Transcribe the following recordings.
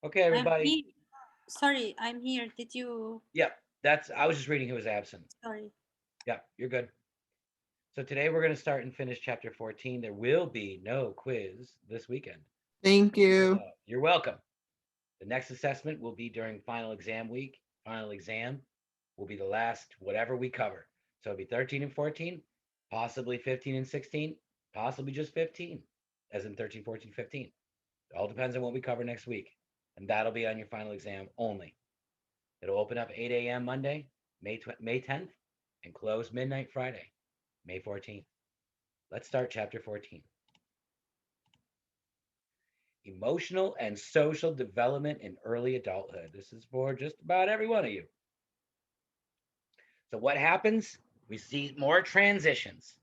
Okay, I'm everybody. here. Sorry, I'm here. Did you? Yep, I was just reading who was absent. Sorry. Yep, you're good. So today we're going to start and finish chapter 14. There will be no quiz this weekend. Thank you. You're welcome. The next assessment will be during final exam week. Final exam will be the last whatever we cover. So it'll be 13 and 14, possibly 15 and 16, possibly just 15, as in 13, 14, 15. It all depends on what we cover next week. And that'll be on your final exam only. It'll open up 8 a.m. Monday, May 10th, and close midnight Friday, May 14th. Let's start chapter 14. Emotional and social development in early adulthood. This is for just about every one of you. So, what happens? We see more transitions,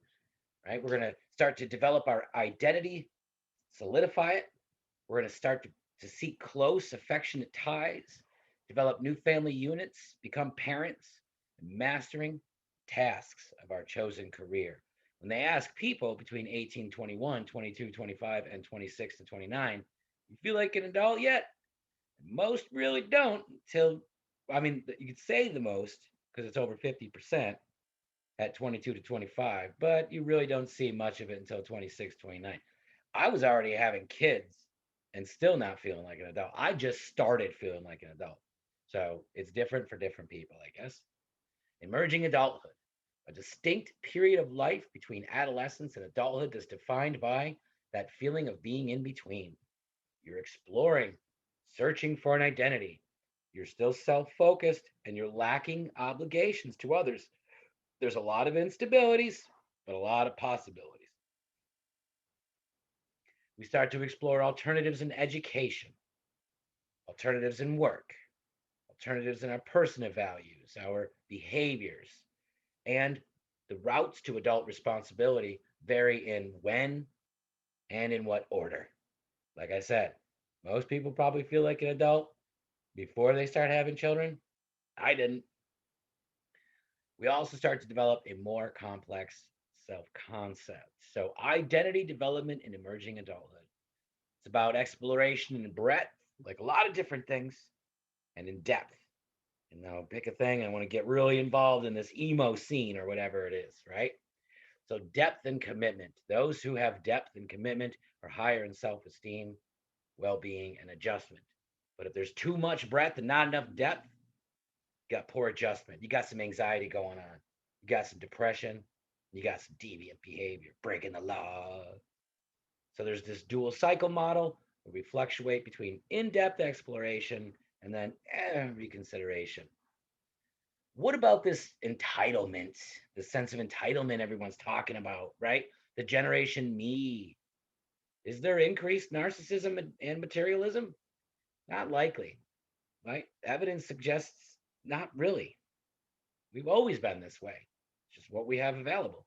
right? We're going to start to develop our identity, solidify it. We're going to start to seek close, affectionate ties, develop new family units, become parents, and mastering tasks of our chosen career. When they ask people between 18, 21, 22, 25, and 26 to 29, you feel like an adult yet? Most really don't until, I mean, you could say the most because it's over 50% at 22 to 25, but you really don't see much of it until 26, 29. I was already having kids and still not feeling like an adult. I just started feeling like an adult. So it's different for different people, I guess. Emerging adulthood, a distinct period of life between adolescence and adulthood is defined by that feeling of being in between. You're exploring, searching for an identity. You're still self focused and you're lacking obligations to others. There's a lot of instabilities, but a lot of possibilities. We start to explore alternatives in education, alternatives in work, alternatives in our personal values, our behaviors, and the routes to adult responsibility vary in when and in what order. Like I said, most people probably feel like an adult before they start having children. I didn't. We also start to develop a more complex self concept. So, identity development in emerging adulthood. It's about exploration and breadth, like a lot of different things, and in depth. And now pick a thing. I want to get really involved in this emo scene or whatever it is, right? So, depth and commitment. Those who have depth and commitment are higher in self esteem, well being, and adjustment. But if there's too much breadth and not enough depth, you got poor adjustment. You got some anxiety going on. You got some depression. You got some deviant behavior, breaking the law. So there's this dual cycle model where we fluctuate between in depth exploration and then reconsideration. What about this entitlement, the sense of entitlement everyone's talking about, right? The generation me. Is there increased narcissism and materialism? Not likely, right? Evidence suggests not really. We've always been this way. It's just what we have available.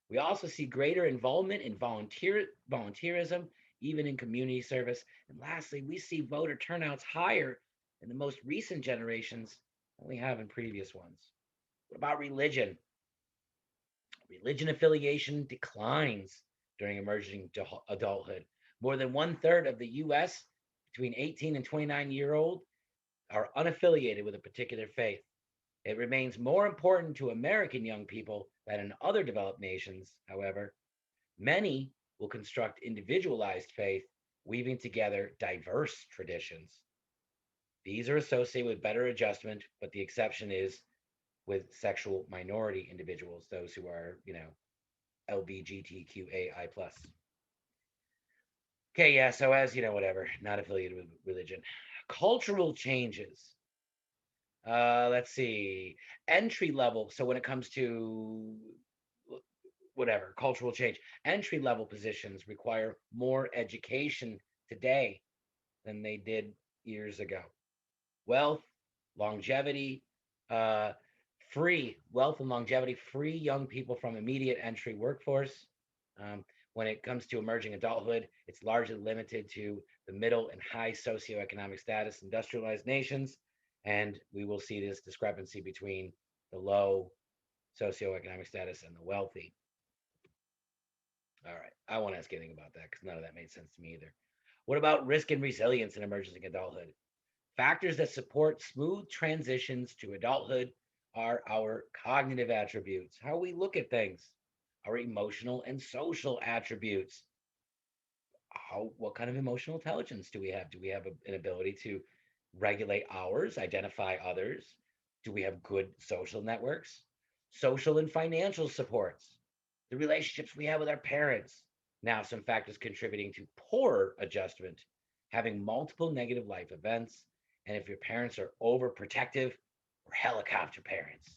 We also see greater involvement in volunteerism, even in community service. And lastly, we see voter turnouts higher in the most recent generations than we have in previous ones. What about religion? Religion affiliation declines during emerging adulthood. More than one third of the US between 18 and 29-year-old are unaffiliated with a particular faith. It remains more important to American young people than in other developed nations, however. Many will construct individualized faith, weaving together diverse traditions. These are associated with better adjustment, but the exception is with sexual minority individuals, those who are, LBGTQAI plus. Okay, yeah, so as whatever, not affiliated with religion. Cultural changes. Let's see. Entry level. So when it comes to whatever, cultural change, entry level positions require more education today than they did years ago. Wealth, longevity, uh, free wealth and longevity, free young people from immediate entry workforce. Um, when it comes to emerging adulthood, it's largely limited to the middle and high socioeconomic status industrialized nations. And we will see this discrepancy between the low socioeconomic status and the wealthy. All right. I won't ask anything about that because none of that made sense to me either. What about risk and resilience in emerging adulthood? Factors that support smooth transitions to adulthood are our cognitive attributes, how we look at things, our emotional and social attributes. What kind of emotional intelligence do we have? Do we have an ability to regulate ours, identify others? Do we have good social networks? Social and financial supports, the relationships we have with our parents. Now, some factors contributing to poor adjustment, having multiple negative life events, and if your parents are overprotective or helicopter parents.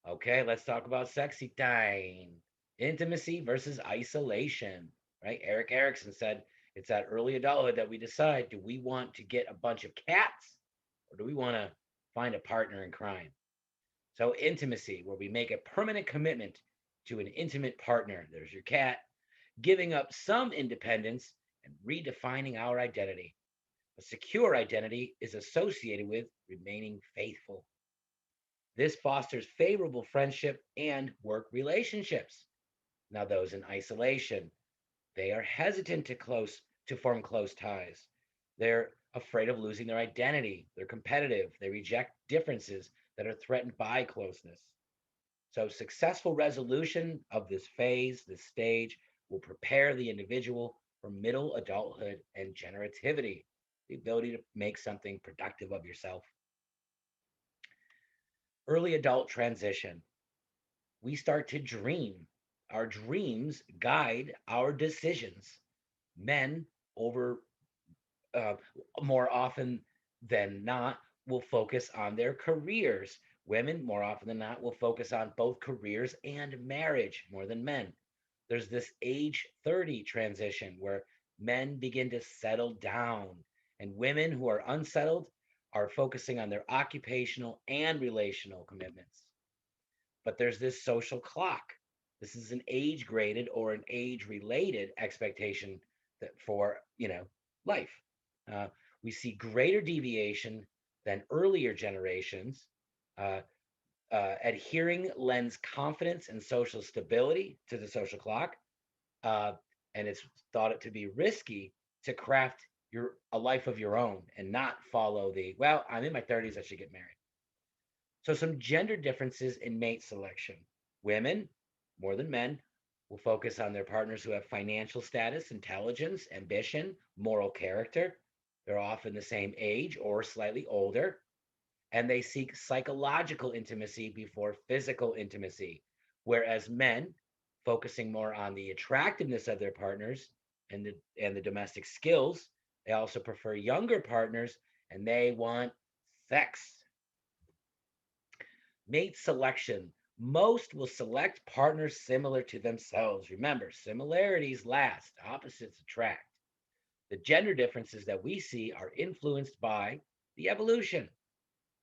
Okay, let's talk about sexy time. Intimacy versus isolation, right? Eric Erickson said it's that early adulthood that we decide, do we want to get a bunch of cats or do we want to find a partner in crime? So, intimacy, where we make a permanent commitment to an intimate partner. There's your cat, giving up some independence and redefining our identity. A secure identity is associated with remaining faithful. This fosters favorable friendship and work relationships. Now, those in isolation, they are hesitant to form close ties. They're afraid of losing their identity. They're competitive. They reject differences that are threatened by closeness. So, successful resolution of this phase, this stage, will prepare the individual for middle adulthood and generativity, the ability to make something productive of yourself. Early adult transition, we start to dream. Our dreams guide our decisions. Men, over uh, more often than not, will focus on their careers. Women, more often than not, will focus on both careers and marriage more than men. There's this age 30 transition where men begin to settle down, and women who are unsettled are focusing on their occupational and relational commitments. But there's this social clock. This is an age graded or an age related expectation that for life. Uh, we see greater deviation than earlier generations. Uh, Adhering lends confidence and social stability to the social clock, uh, and it's thought it to be risky to craft a life of your own and not follow the, well, I'm in my 30s, I should get married. So, some gender differences in mate selection. Women, more than men, will focus on their partners who have financial status, intelligence, ambition, moral character. They're often the same age or slightly older, and they seek psychological intimacy before physical intimacy. Whereas men, focusing more on the attractiveness of their partners and the domestic skills, they also prefer younger partners and they want sex. Mate selection. Most will select partners similar to themselves. Remember, similarities last, opposites attract. The gender differences that we see are influenced by the evolution,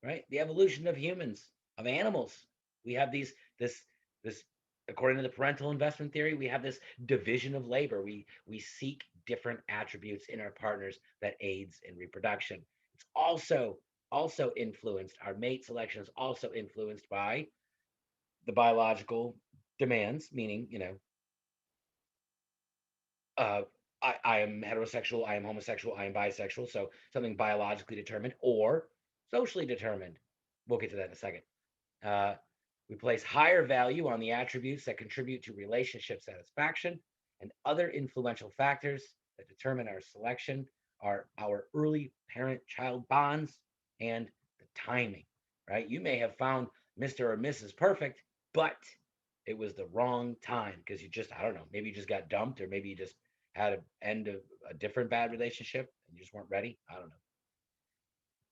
right? The evolution of humans, of animals. We have this according to the parental investment theory, we have this division of labor. We seek different attributes in our partners that aids in reproduction. It's also influenced, our mate selection is also influenced by the biological demands, meaning, uh, I am heterosexual, I am homosexual, I am bisexual, so something biologically determined or socially determined. We'll get to that in a second. Uh, we place higher value on the attributes that contribute to relationship satisfaction, and other influential factors that determine our selection are our early parent child bonds and the timing, right? You may have found Mr. or Mrs. Perfect, but it was the wrong time because you just, I don't know, maybe you just got dumped or maybe you just had an end of a different bad relationship and you just weren't ready. I don't know.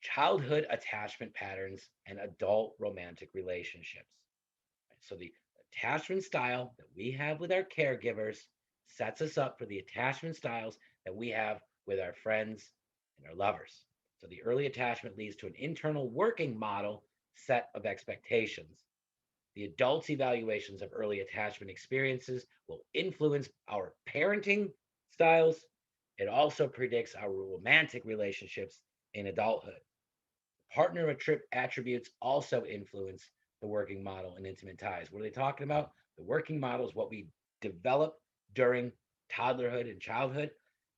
Childhood attachment patterns and adult romantic relationships. So the attachment style that we have with our caregivers sets us up for the attachment styles that we have with our friends and our lovers. So the early attachment leads to an internal working model set of expectations. The adult's evaluations of early attachment experiences will influence our parenting styles. It also predicts our romantic relationships in adulthood. Partner attributes also influence the working model in intimate ties. What are they talking about? The working model is what we develop during toddlerhood and childhood.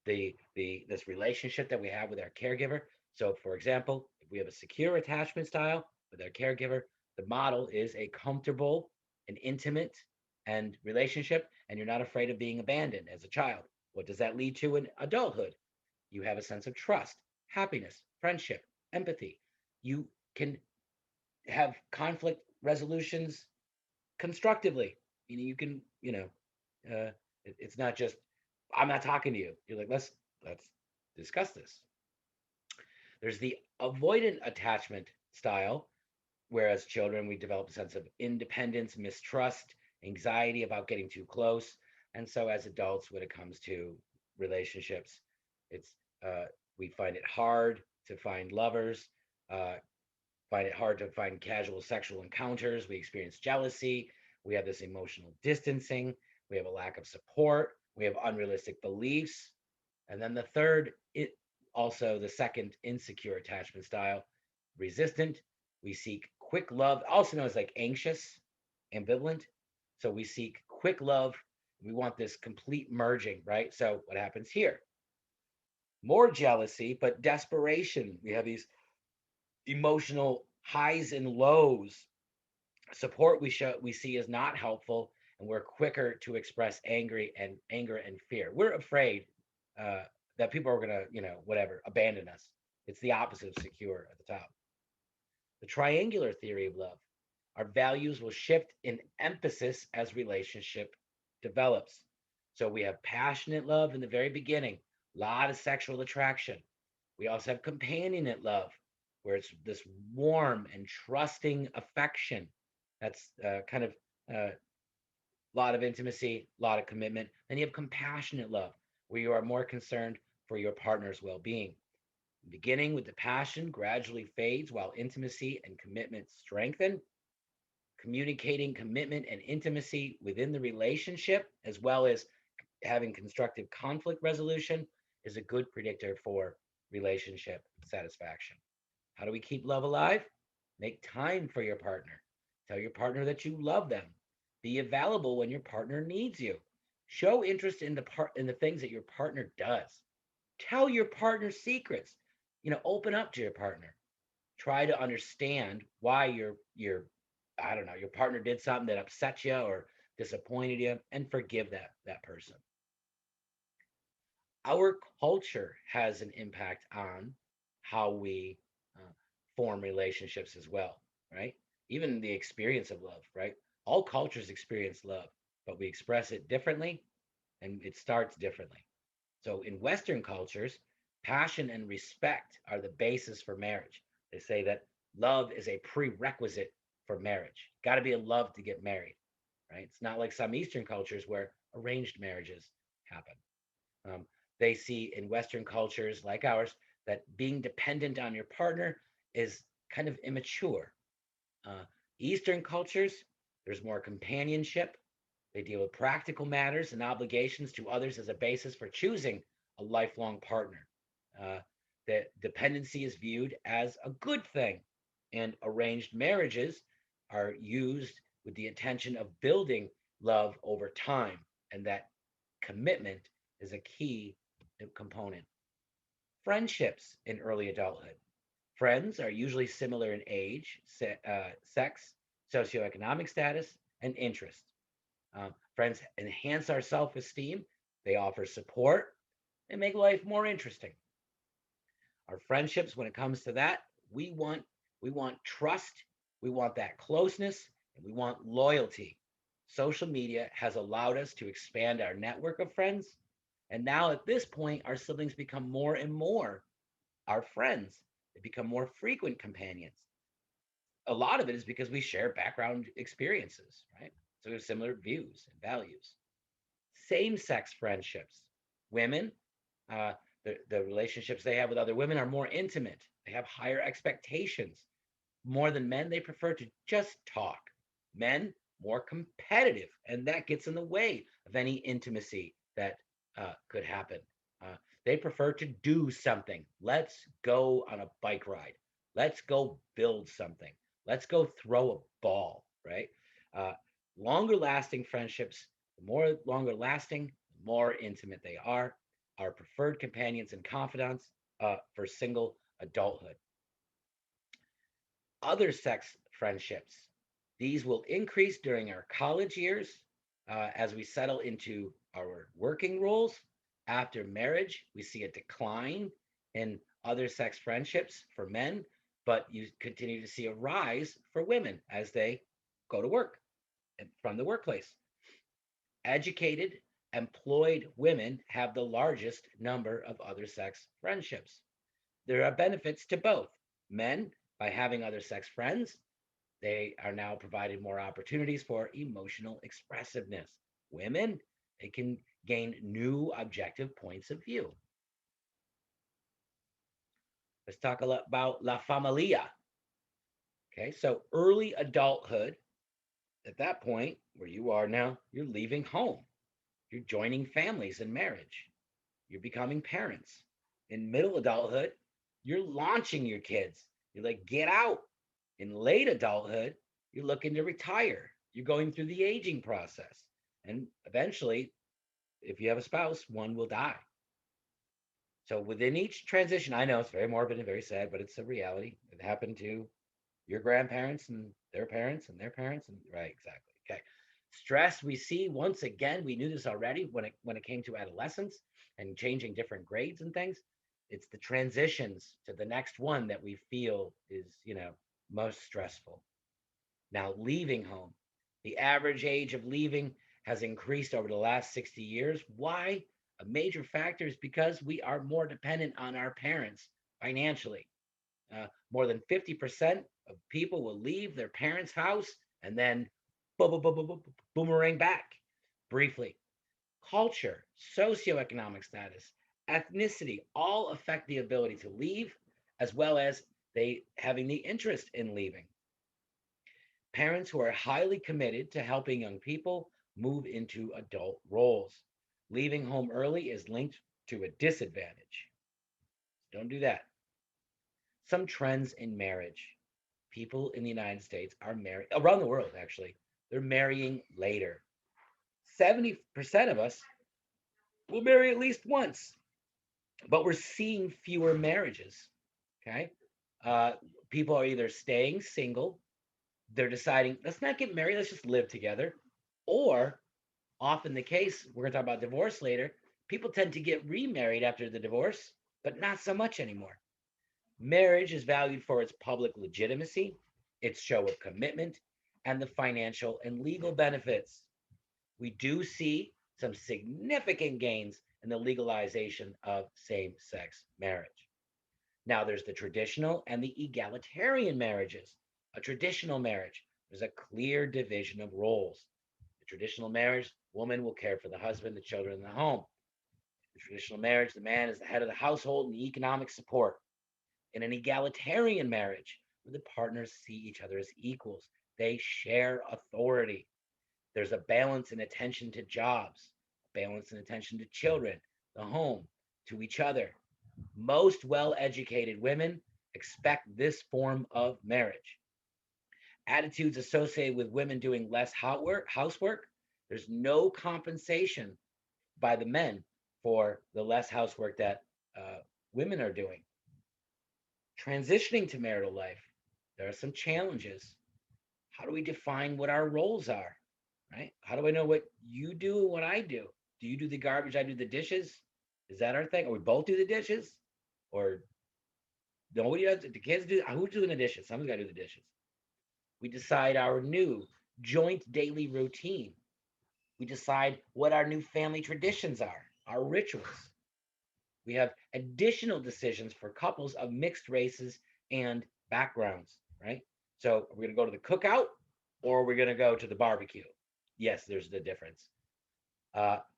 The this relationship that we have with our caregiver. So, for example, if we have a secure attachment style with our caregiver, the model is a comfortable and intimate and relationship, and you're not afraid of being abandoned as a child. What does that lead to in adulthood? You have a sense of trust, happiness, friendship, empathy. You can have conflict resolutions constructively. You can, it's not just I'm not talking to you. You're like, let's discuss this. There's the avoidant attachment style, whereas children, we develop a sense of independence, mistrust, anxiety about getting too close. And so as adults, when it comes to relationships, it's we find it hard to find lovers, uh, find it hard to find casual sexual encounters. We experience jealousy. We have this emotional distancing. We have a lack of support. We have unrealistic beliefs. And then the third, it also the second insecure attachment style, resistant. We seek quick love, also known as like anxious, ambivalent. So we seek quick love. We want this complete merging, right? So what happens here? More jealousy, but desperation. We have these emotional highs and lows. Support we see is not helpful, and we're quicker to express anger and fear. We're afraid uh, that people are gonna, whatever, abandon us. It's the opposite of secure at the top. The triangular theory of love. Our values will shift in emphasis as relationship develops. So we have passionate love in the very beginning, a lot of sexual attraction. We also have companionate love, where it's this warm and trusting affection. That's kind of a lot of intimacy, a lot of commitment. Then you have compassionate love, where you are more concerned for your partner's well being. Beginning with the passion gradually fades while intimacy and commitment strengthen. Communicating commitment and intimacy within the relationship, as well as having constructive conflict resolution, is a good predictor for relationship satisfaction. How do we keep love alive? Make time for your partner. Tell your partner that you love them. Be available when your partner needs you. Show interest in the things that your partner does. Tell your partner secrets. Open up to your partner. Try to understand why your I don't know, your partner did something that upset you or disappointed you, and forgive that person. Our culture has an impact on how we uh, form relationships as well, right? Even the experience of love, right? All cultures experience love, but we express it differently, and it starts differently. So in Western cultures, passion and respect are the basis for marriage. They say that love is a prerequisite for marriage. Got to be in love to get married, right? It's not like some Eastern cultures where arranged marriages happen. Um, they see in Western cultures like ours that being dependent on your partner is kind of immature. Uh, Eastern cultures, there's more companionship. They deal with practical matters and obligations to others as a basis for choosing a lifelong partner. Uh, that dependency is viewed as a good thing, and arranged marriages are used with the intention of building love over time, and that commitment is a key component. Friendships in early adulthood. Friends are usually similar in age, sex, socioeconomic status, and interest. Friends enhance our self esteem, they offer support, they make life more interesting. Our friendships, when it comes to that, we want trust, we want that closeness, and we want loyalty. Social media has allowed us to expand our network of friends, and now at this point our siblings become more and more our friends. They become more frequent companions. A lot of it is because we share background experiences, right? So we have similar views and values. Same-sex friendships. Women, uh, the relationships they have with other women are more intimate. They have higher expectations. More than men, they prefer to just talk. Men, more competitive, and that gets in the way of any intimacy that could happen. Uh, they prefer to do something. Let's go on a bike ride. Let's go build something. Let's go throw a ball, right? Uh, Longer lasting friendships, the more longer lasting, the more intimate they are. Our preferred companions and confidants for single adulthood. Other sex friendships, these will increase during our college years as we settle into our working roles. After marriage, we see a decline in other sex friendships for men, but you continue to see a rise for women as they go to work from the workplace. Educated, employed women have the largest number of other sex friendships. There are benefits to both. Men, by having other sex friends, they are now provided more opportunities for emotional expressiveness. Women, they can gain new objective points of view. Let's talk about La Familia. Okay, so early adulthood, at that point where you are now, you're leaving home, you're joining families in marriage, you're becoming parents. In middle adulthood, you're launching your kids. You're like, get out. In late adulthood, you're looking to retire. You're going through the aging process. And eventually, if you have a spouse, one will die. So within each transition, I know it's very morbid and very sad, but it's a reality. It happened to your grandparents and their parents and their parents. And right, exactly. Okay. Stress we see once again, we knew this already when it came to adolescence and changing different grades and things. It's the transitions to the next one that we feel is, most stressful. Now, leaving home. The average age of leaving has increased over the last 60 years. Why? A major factor is because we are more dependent on our parents financially. More than 50% of people will leave their parents' house and then boomerang back briefly. Culture, socioeconomic status, ethnicity all affect the ability to leave, as well as they having the interest in leaving. Parents who are highly committed to helping young people move into adult roles. Leaving home early is linked to a disadvantage. Don't do that. Some trends in marriage. People in the United States are married, around the world actually, they're marrying later. 70% of us will marry at least once, but we're seeing fewer marriages. Okay. Uh, People are either staying single, they're deciding, let's not get married, let's just live together. Or often the case, we're going to talk about divorce later, people tend to get remarried after the divorce, but not so much anymore. Marriage is valued for its public legitimacy, its show of commitment, and the financial and legal benefits. We do see some significant gains in the legalization of same sex marriage. Now, there's the traditional and the egalitarian marriages. A traditional marriage, there's a clear division of roles. The traditional marriage, woman will care for the husband, the children, and the home. The traditional marriage, the man is the head of the household and the economic support. In an egalitarian marriage, where the partners see each other as equals, they share authority. There's a balance and attention to jobs, balance and attention to children, the home, to each other. Most well educated women expect this form of marriage. Attitudes associated with women doing less housework, there's no compensation by the men for the less housework that women are doing. Transitioning to marital life, there are some challenges. How do we define what our roles are? Right? How do I know what you do and what I do? Do you do the garbage? I do the dishes. Is that our thing? Or we both do the dishes? Or nobody does? The kids do? Who's doing the dishes? Someone's got to do the dishes. We decide our new joint daily routine. We decide what our new family traditions are, our rituals. We have additional decisions for couples of mixed races and backgrounds, right? So we're going to go to the cookout or we're going to go to the barbecue. Yes, there's the difference.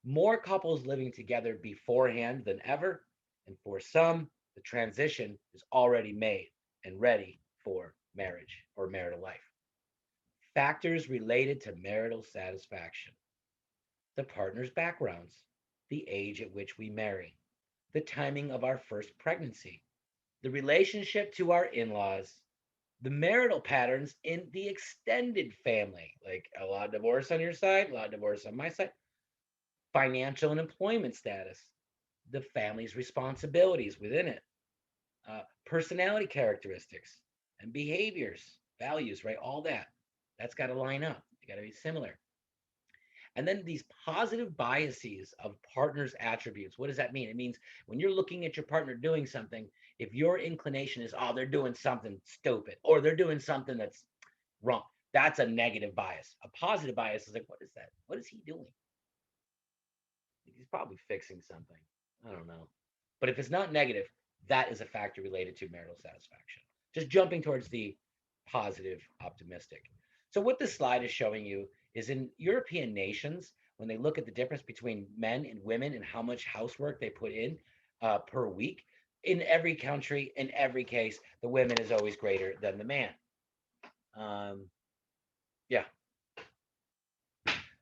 More couples living together beforehand than ever. And for some, the transition is already made and ready for marriage or marital life. Factors related to marital satisfaction: the partner's backgrounds, the age at which we marry, the timing of our first pregnancy, the relationship to our in laws, the marital patterns in the extended family, like a lot of divorce on your side, a lot of divorce on my side, financial and employment status, the family's responsibilities within it, Personality characteristics and behaviors, values, right? All that's got to line up. They got to be similar. And then these positive biases of partners' attributes. What does that mean? It means when you're looking at your partner doing something, if your inclination is, oh, they're doing something stupid or they're doing something that's wrong, that's a negative bias. A positive bias is like, what is that? What is he doing? He's probably fixing something. I don't know. But if it's not negative, that is a factor related to marital satisfaction. Just jumping towards the positive, optimistic. So, what this slide is showing you is in European nations, when they look at the difference between men and women and how much housework they put in per week, in every country, in every case, the women is always greater than the man. Um, yeah.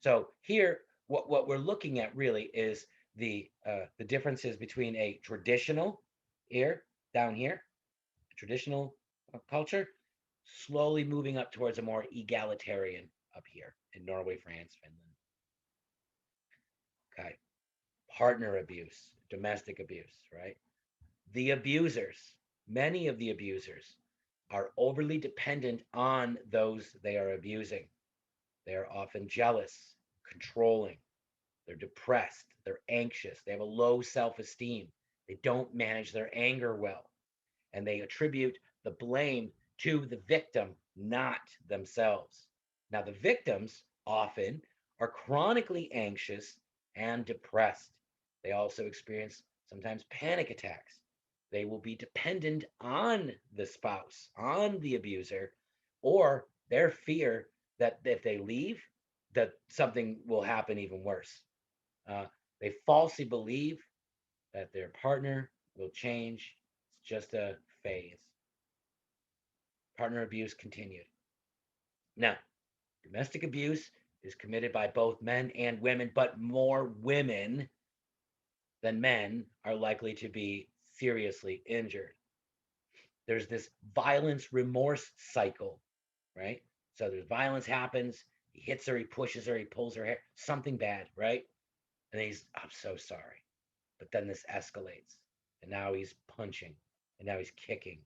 So here, what we're looking at really is the differences between a traditional here down here, traditional culture, slowly moving up towards a more egalitarian up here in Norway, France, Finland. Okay, partner abuse, domestic abuse, right? The abusers, many of the abusers, are overly dependent on those they are abusing. They are often jealous, controlling. They're depressed. They're anxious. They have a low self esteem. They don't manage their anger well. And they attribute the blame to the victim, not themselves. Now, the victims often are chronically anxious and depressed. They also experience sometimes panic attacks. They will be dependent on the spouse, on the abuser, or their fear that if they leave, that something will happen even worse. Uh, they falsely believe that their partner will change. It's just a phase. Partner abuse continued. Now, domestic abuse is committed by both men and women, but more women than men are likely to be seriously injured. There's this violence remorse cycle, right? So there's violence happens, he hits her, he pushes her, he pulls her hair, something bad, right? And he's, I'm so sorry. But then this escalates. And now he's punching. And now he's kicking.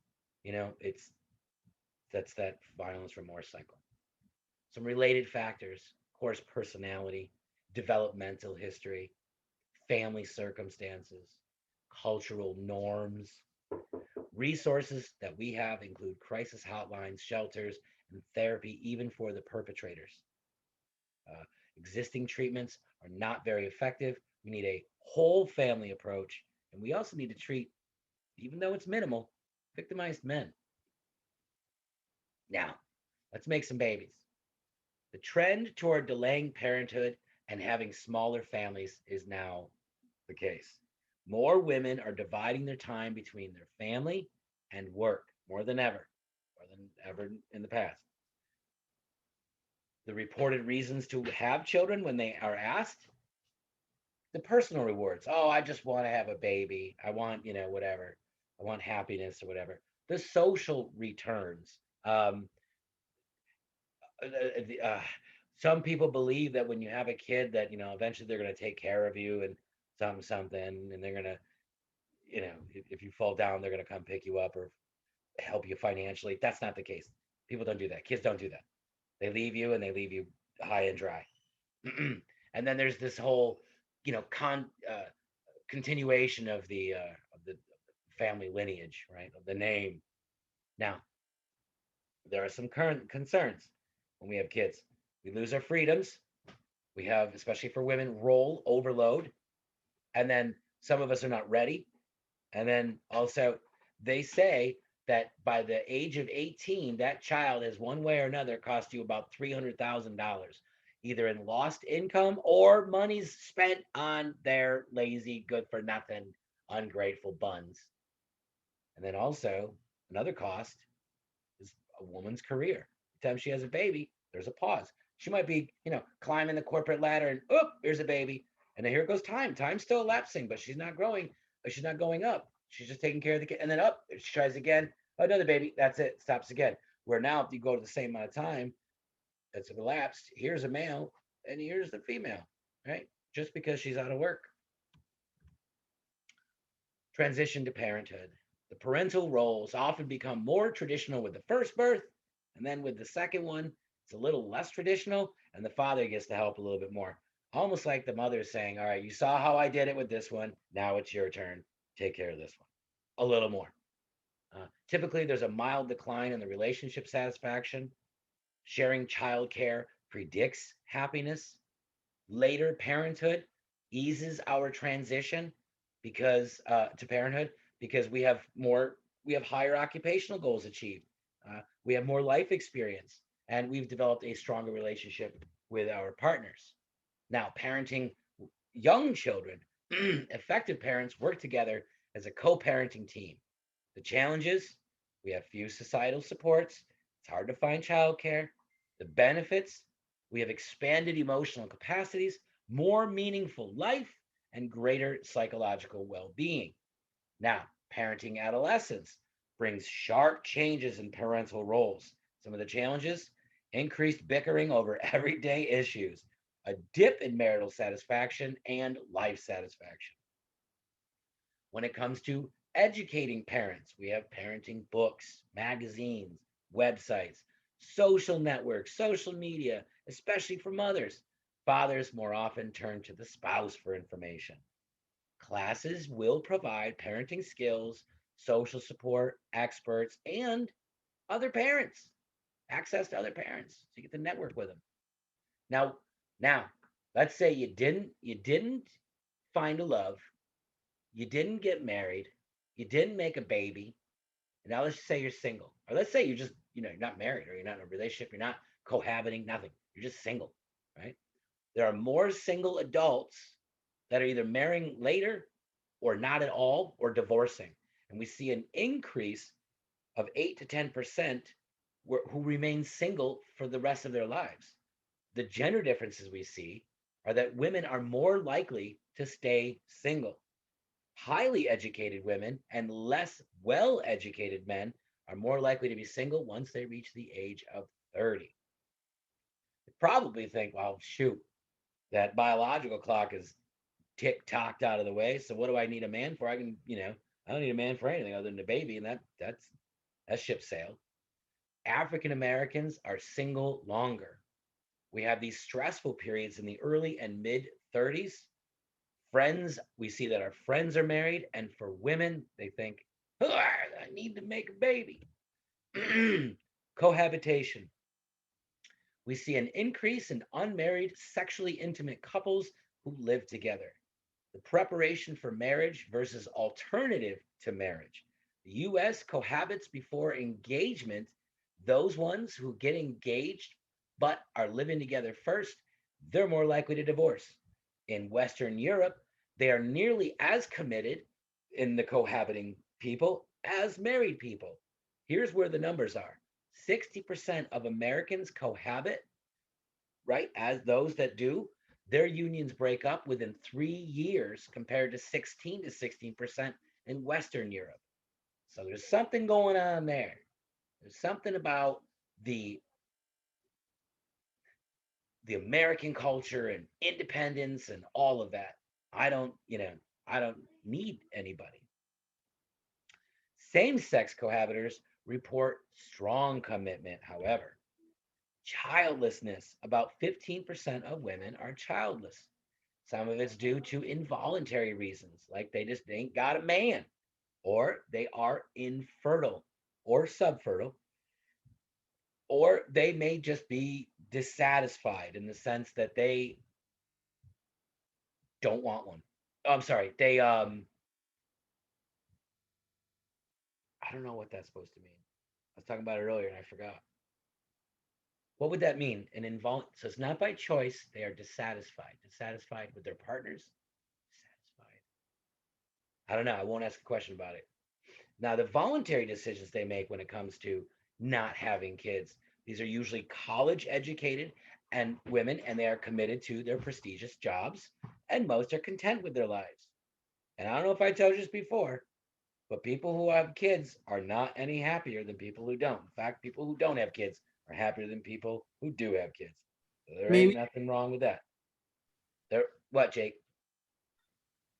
That's that violence remorse cycle. Some related factors, of course, personality, developmental history, family circumstances, cultural norms. Resources that we have include crisis hotlines, shelters, and therapy, even for the perpetrators. Uh, Existing treatments are not very effective. We need a whole family approach, and we also need to treat, even though it's minimal, victimized men. Now, let's make some babies. The trend toward delaying parenthood and having smaller families is now the case. More women are dividing their time between their family and work more than ever in the past. The reported reasons to have children when they are asked, the personal rewards. Oh, I just want to have a baby. I want, whatever. I want happiness or whatever. The social returns. Uh, some people believe that when you have a kid, that eventually they're going to take care of you and something, and they're going to, if you fall down, they're going to come pick you up or help you financially. That's not the case. People don't do that. Kids don't do that. They leave you and they leave you high and dry. And then there's this whole, continuation of the family lineage, right? Of the name. Now, there are some current concerns when we have kids. We lose our freedoms. We have, especially for women, role overload. And then some of us are not ready. And then also, they say that by the age of 18, that child has one way or another cost you about $300,000, either in lost income or money's spent on their lazy, good for nothing, ungrateful buns. And then also, another cost is a woman's career. Every time she has a baby, there's a pause. She might be, climbing the corporate ladder and, here's a baby. And then here goes time. Time's still elapsing, but she's not growing, but she's not going up. She's just taking care of the kid. And then up, she tries again. Another baby. That's it. Stops again. Where now, if you go to the same amount of time that's elapsed, here's a male and here's the female, right? Just because she's out of work. Transition to parenthood. The parental roles often become more traditional with the first birth, and then with the second one, it's a little less traditional, and the father gets to help a little bit more. Almost like the mother is saying, all right, you saw how I did it with this one. Now it's your turn. Take care of this one. A little more. Typically, there's a mild decline in the relationship satisfaction. Sharing childcare predicts happiness. Later parenthood eases our transition because to parenthood because we have higher occupational goals achieved. We have more life experience, and we've developed a stronger relationship with our partners. Now, parenting young children, effective parents work together as a co-parenting team. The challenges: we have few societal supports. It's hard to find childcare. The benefits: we have expanded emotional capacities, more meaningful life, and greater psychological well being. Now, parenting adolescents brings sharp changes in parental roles. Some of the challenges: increased bickering over everyday issues, a dip in marital satisfaction and life satisfaction. When it comes to educating parents, we have parenting books, magazines, websites, social networks, social media, especially for mothers. Fathers more often turn to the spouse for information. Classes will provide parenting skills, social support, experts, and other parents, access to other parents. So you get to network with them. Now, now, let's say you didn't find a love, you didn't get married, you didn't make a baby, and now let's just say you're single. Or let's say you're just, you're not married or you're not in a relationship, you're not cohabiting, nothing. You're just single, right? There are more single adults that are either marrying later or not at all or divorcing. And we see an increase of 8 to 10% who remain single for the rest of their lives. The gender differences we see are that women are more likely to stay single. Highly educated women and less well educated men are more likely to be single once they reach the age of 30. You probably think, well, shoot, that biological clock is tick tocked out of the way. So what do I need a man for? I don't need a man for anything other than a baby, and that ship sailed. African Americans are single longer. We have these stressful periods in the early and mid 30s. Friends, we see that our friends are married, and for women, they think, oh, I need to make a baby. Cohabitation. We see an increase in unmarried, sexually intimate couples who live together. The preparation for marriage versus alternative to marriage. The US cohabits before engagement. Those ones who get engaged but are living together first, they're more likely to divorce. In Western Europe, they are nearly as committed in the cohabiting people as married people. Here's where the numbers are: 60% of Americans cohabit, right? As those that do, their unions break up within 3 years compared to 16 to 16% in Western Europe. So there's something going on there. There's something about the the American culture and independence and all of that. I don't need anybody. Same-sex cohabitors report strong commitment, however. Childlessness: about 15% of women are childless. Some of it's due to involuntary reasons, like they just ain't got a man, or they are infertile or subfertile, or they may just be dissatisfied in the sense that they don't want one. Oh, I'm sorry. I don't know what that's supposed to mean. I was talking about it earlier and I forgot. What would that mean? So it's not by choice. They are dissatisfied. Dissatisfied with their partners. Dissatisfied. I don't know. I won't ask a question about it. Now, the voluntary decisions they make when it comes to not having kids, these are usually college educated and women, and they are committed to their prestigious jobs, and most are content with their lives. And I don't know if I told you this before, but people who have kids are not any happier than people who don't. In fact, people who don't have kids are happier than people who do have kids. So there ain't Maybe nothing wrong with that. There, what, Jake?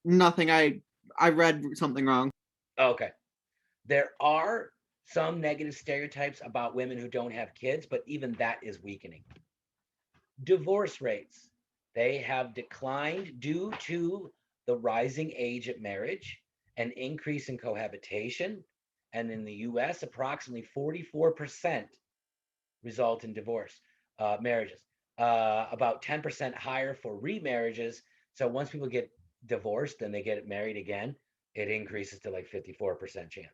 nothing. I read something wrong. Oh, okay. There are some negative stereotypes about women who don't have kids, but even that is weakening. Divorce rates, they have declined due to the rising age of marriage, an increase in cohabitation, and in the US, approximately 44% result in divorce marriages, about 10% higher for remarriages. So once people get divorced and they get married again, it increases to like 54% chance.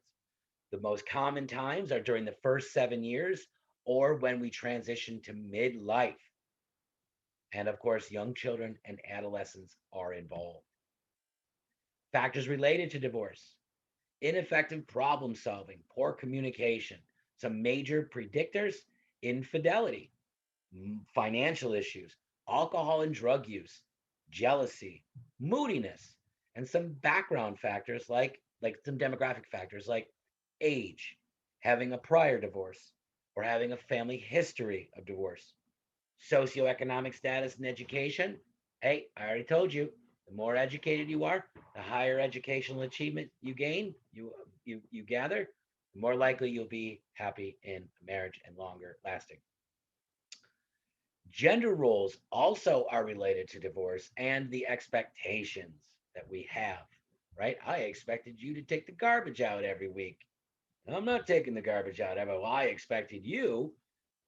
The most common times are during the first 7 years or when we transition to midlife. And of course, young children and adolescents are involved. Factors related to divorce: ineffective problem solving, poor communication. Some major predictors: infidelity, financial issues, alcohol and drug use, jealousy, moodiness, and some background factors like some demographic factors like age, having a prior divorce, or having a family history of divorce. Socioeconomic status and education. Hey, I already told you, the more educated you are, the higher educational achievement you gain, you gather, the more likely you'll be happy in marriage and longer lasting. Gender roles also are related to divorce and the expectations that we have, right? I expected you to take the garbage out every week. I'm not taking the garbage out every. Well, I expected you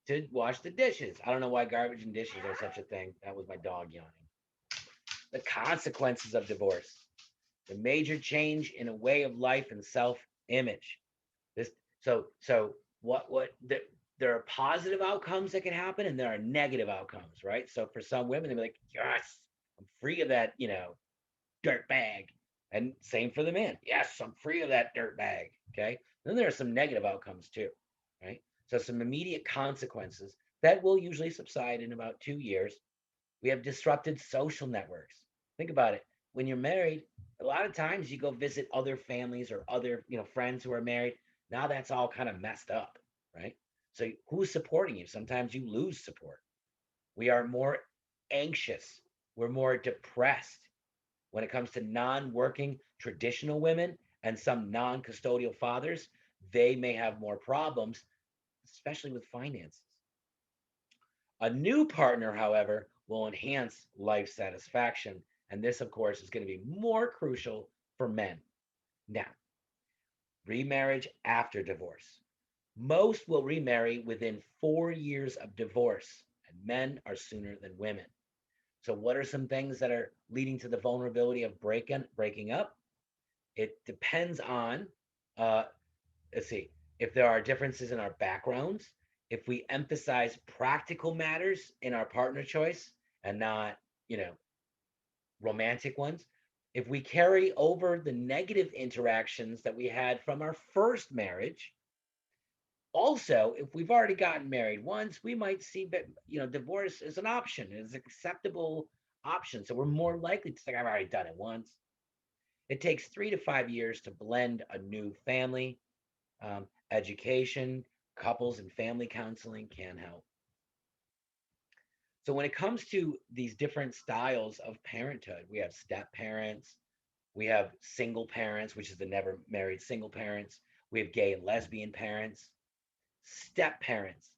to wash the dishes. I don't know why garbage and dishes are such a thing. That was my dog yawning. The consequences of divorce, the major change in a way of life and self-image. This so what there are positive outcomes that can happen and there are negative outcomes, right? So for some women, they'll be like, yes, I'm free of that, dirt bag. And same for the men. Yes, I'm free of that dirt bag. Okay. Then there are some negative outcomes too, right? So some immediate consequences that will usually subside in about 2 years. We have disrupted social networks. Think about it. When you're married, a lot of times you go visit other families or other, friends who are married. Now that's all kind of messed up, right? So who's supporting you? Sometimes you lose support. We are more anxious. We're more depressed when it comes to non-working traditional women and some non-custodial fathers. They may have more problems, especially with finances. A new partner, however, will enhance life satisfaction. And this, of course, is going to be more crucial for men. Now, remarriage after divorce. Most will remarry within 4 years of divorce, and men are sooner than women. So, what are some things that are leading to the vulnerability of breaking up? It depends on, uh, let's see, if there are differences in our backgrounds, if we emphasize practical matters in our partner choice and not, you know, romantic ones, if we carry over the negative interactions that we had from our first marriage. Also, if we've already gotten married once, we might see that, divorce is an option, is an acceptable option. So we're more likely to say, I've already done it once. It takes 3 to 5 years to blend a new family. Education, couples, and family counseling can help. So when it comes to these different styles of parenthood, we have step parents, we have single parents, which is the never married single parents, we have gay and lesbian parents, step parents.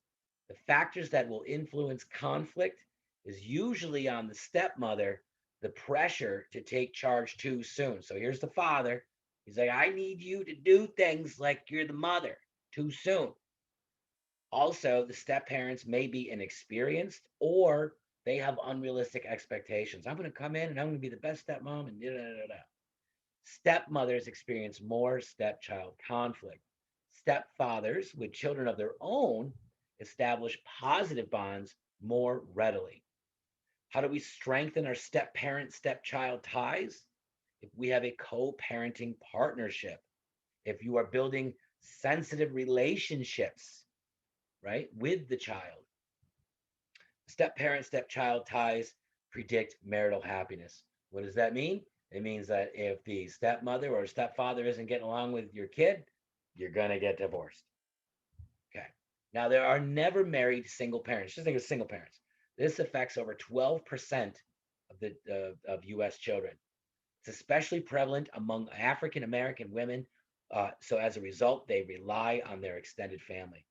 The factors that will influence conflict is usually on the stepmother, the pressure to take charge too soon. So here's the father. He's like, I need you to do things like you're the mother too soon. Also, the step parents may be inexperienced or they have unrealistic expectations. I'm going to come in and I'm going to be the best stepmom and da da da da. Stepmothers experience more stepchild conflict. Stepfathers with children of their own establish positive bonds more readily. How do we strengthen our step parent stepchild ties? If we have a co parenting partnership, if you are building sensitive relationships, right, with the child. Step parent stepchild ties predict marital happiness. What does that mean? It means that if the stepmother or stepfather isn't getting along with your kid, you're going to get divorced. Okay. Now, there are never married single parents. Just think of single parents. This affects over 12% of US children. It's especially prevalent among African American women So as a result, they rely on their extended family.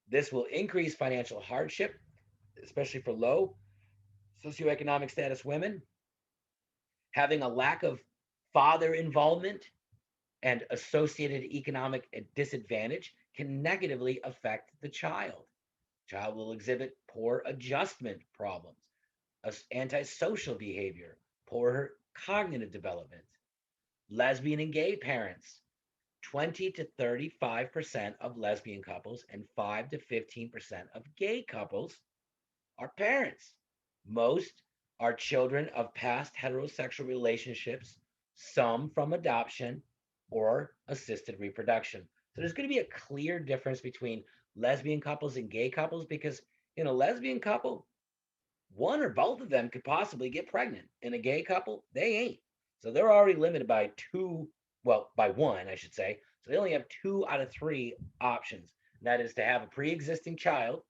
This will increase financial hardship, especially for low socioeconomic status women. Having a lack of father involvement and associated economic disadvantage can negatively affect the child. Child will exhibit poor adjustment problems, antisocial behavior, poor cognitive development. Lesbian and gay parents, 20 to 35% of lesbian couples and 5 to 15% of gay couples are parents. Most are children of past heterosexual relationships, some from adoption or assisted reproduction. So there's going to be a clear difference between lesbian couples and gay couples because in a lesbian couple, one or both of them could possibly get pregnant. In a gay couple, they ain't. So they're already limited by two, well, by one, I should say. So they only have 2 out of 3 options. And that is to have a pre existing child,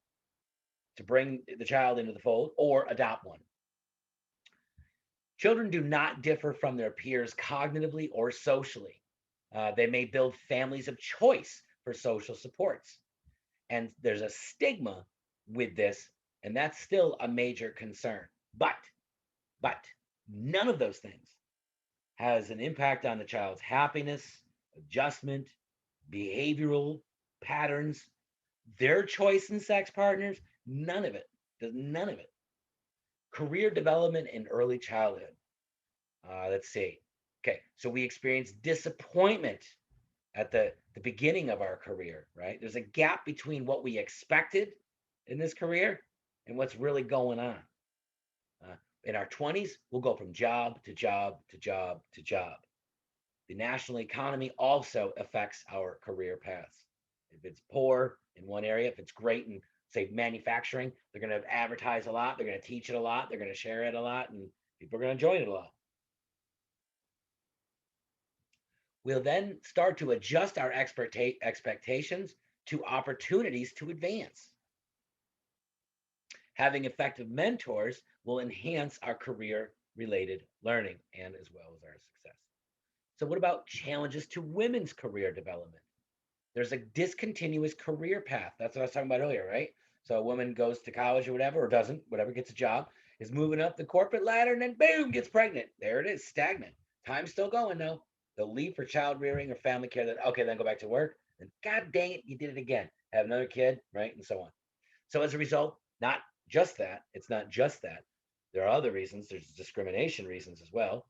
to bring the child into the fold, or adopt one. Children do not differ from their peers cognitively or socially. They may build families of choice for social supports. And there's a stigma with this, and that's still a major concern. But none of those things has an impact on the child's happiness, adjustment, behavioral patterns, their choice in sex partners. None of it. Does none of it. Career development in early childhood. Let's see. Okay, so we experience disappointment at the beginning of our career, right? There's a gap between what we expected in this career and what's really going on. In our 20s, we'll go from job to job to job to job. The national economy also affects our career paths. If it's poor in one area, if it's great in, say, manufacturing, they're going to advertise a lot, they're going to teach it a lot, they're going to share it a lot, and people are going to join it a lot. We'll then start to adjust our expectations to opportunities to advance. Having effective mentors will enhance our career related learning and as well as our success. So, what about challenges to women's career development? There's a discontinuous career path. That's what I was talking about earlier, right? So, a woman goes to college or whatever, or doesn't, whatever, gets a job, is moving up the corporate ladder, and then boom, gets pregnant. There it is, stagnant. Time's still going though. They'll leave for child rearing or family care. Then okay, then go back to work. And God dang it, you did it again. Have another kid, right, and so on. So as a result, not just that. It's not just that. There are other reasons. There's discrimination reasons as well.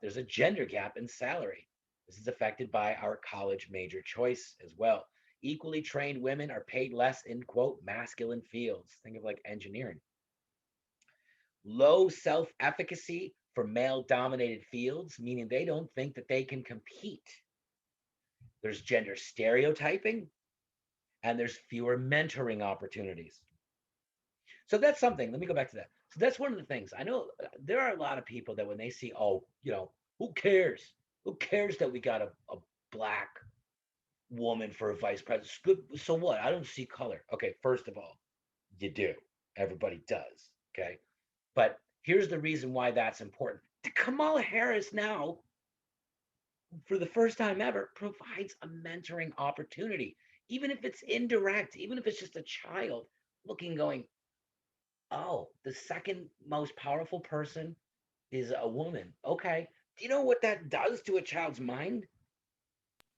There's a gender gap in salary. This is affected by our college major choice as well. Equally trained women are paid less in quote masculine fields. Think of like engineering. Low self efficacy for male dominated fields, meaning they don't think that they can compete. There's gender stereotyping, and there's fewer mentoring opportunities. So that's something. Let me go back to that. So that's one of the things. I know there are a lot of people that when they see, oh, who cares? Who cares that we got a black woman for a vice president? Good. So what? I don't see color. Okay, first of all, you do. Everybody does. Okay. But here's the reason why that's important. Kamala Harris now, for the first time ever, provides a mentoring opportunity, even if it's indirect, even if it's just a child looking, going, oh, the second most powerful person is a woman. Okay. Do you know what that does to a child's mind?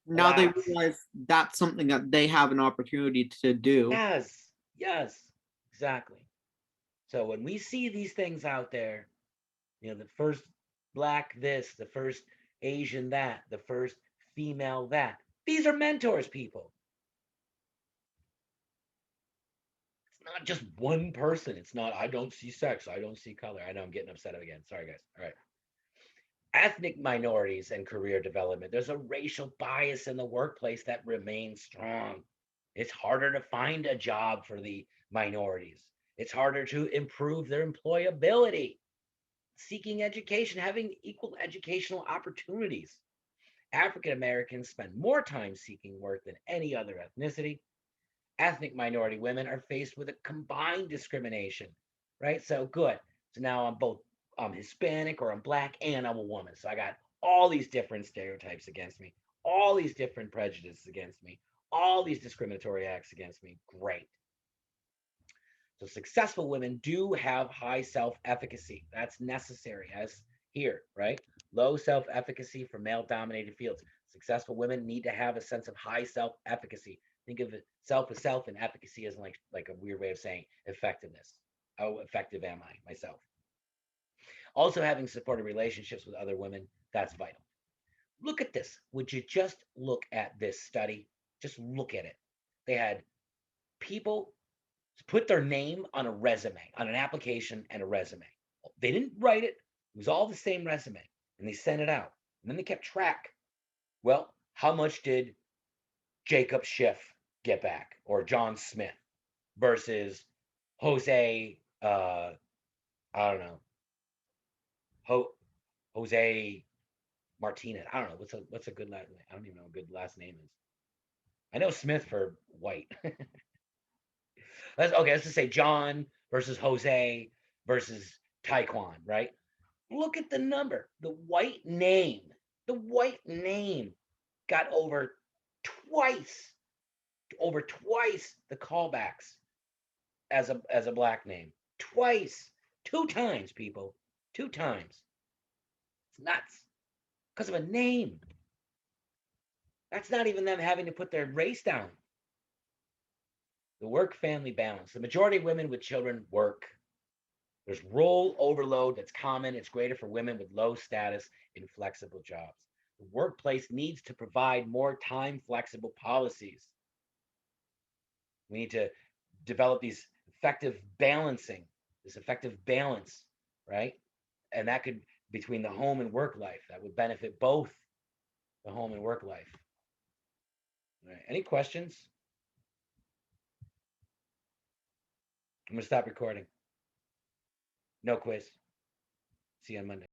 Now they Allows. realize that's something that they have an opportunity to do. Yes. Yes. Exactly. So when we see these things out there, the first black this, the first Asian that, the first female that, these are mentors, people. It's not just one person. It's not, I don't see sex, I don't see color. I know I'm getting upset again. Sorry, guys. All right. Ethnic minorities and career development. There's a racial bias in the workplace that remains strong. It's harder to find a job for the minorities. It's harder to improve their employability. Seeking education, having equal educational opportunities. African Americans spend more time seeking work than any other ethnicity. Ethnic minority women are faced with a combined discrimination, right? So good. So now I'm both, I'm Hispanic or I'm black and I'm a woman. So I got all these different stereotypes against me, all these different prejudices against me, all these discriminatory acts against me. Great. So successful women do have high self-efficacy. That's necessary, as here, right? Low self-efficacy for male-dominated fields. Successful women need to have a sense of high self-efficacy. Think of it, self as self, and efficacy as like a weird way of saying effectiveness. How effective am I myself? Also, having supportive relationships with other women, that's vital. Look at this. Would you just look at this study? Just look at it. They had people put their name on a resume, on an application and a resume. They didn't write it. It was all the same resume. And they sent it out. And then they kept track. Well, how much did Jacob Schiff get back, or John Smith, versus Jose, I don't know, Jose Martinez. I don't know what's a good last name. I don't even know what a good last name is. I know Smith for white. Let's just say John versus Jose versus Taekwon, right? Look at the number. The white name got twice, over twice the callbacks as a black name. Twice. 2 times, people. 2 times. It's nuts. Because of a name. That's not even them having to put their race down. The work-family balance. The majority of women with children work. There's role overload that's common. It's greater for women with low status in flexible jobs. The workplace needs to provide more time-flexible policies. We need to develop these effective balancing, this effective balance, right? And that could, between the home and work life, that would benefit both the home and work life. All right. Any questions? I'm going to stop recording. No quiz. See you on Monday.